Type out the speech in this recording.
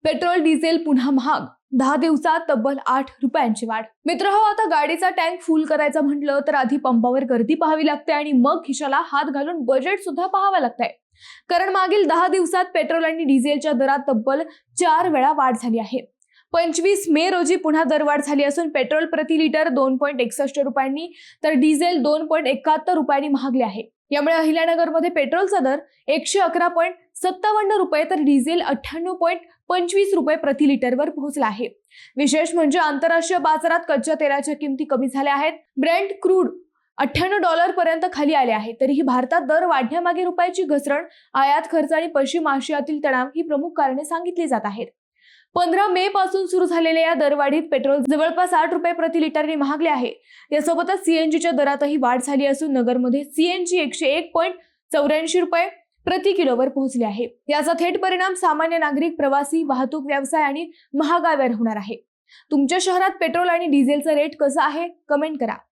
Petrol diesel पुन्हा महाग, 10 दिवसात तब्बल 8 रुपयांची वाढ। मित्रहो, आता गाडीचा टँक फुल करायचं म्हटलं तर आधी पंपावर गर्दी पाहावी लागते आणि मग खिशाला हात घालून बजेट सुद्धा पाहावं लागतंय। कारण मागील 10 दिवसात पेट्रोल आणि डिझेलच्या दरात तब्बल 4 वेळा वाढ झाली आहे। 25 मे रोजी पुन्हा दरवाढ झाली असून पेट्रोल प्रति लिटर 2.61 रुपयांनी तर डिझेल 2.71 रुपयांनी महागले आहे। यामुळे अहिल्यानगरमध्ये पेट्रोलचा दर 111.57 रुपये तर डिझेल 98.25 रुपये प्रति लिटरवर पोहोचला आहे। विशेष म्हणजे आंतरराष्ट्रीय बाजारात कच्च्या तेलाच्या किमती कमी झाल्या आहेत। ब्रेंट क्रूड $98 पर्यंत खाली आले आहे। तरीही भारतात दर वाढण्यामागे रुपयाची घसरण, आयात खर्च आणि पश्चिम आशियातील तणाव ही प्रमुख कारणे सांगितली जात आहेत। 15 मे पासून सुरू झालेल्या या दरवाढीत पेट्रोल जवळपास 8 रुपये प्रति लिटरने महागले आहे। यासोबतच सीएनजीच्या दरातही वाढ झाली असून नगरमध्ये सीएनजी 101.84 रुपये प्रति किलोवर पोहोचले आहे। याचा थेट परिणाम सामान्य नागरिक, प्रवासी, वाहतूक व्यवसाय आणि महागाईवर होणार आहे। तुमच्या शहरात पेट्रोल आणि डिझेलचा रेट कसा आहे कमेंट करा।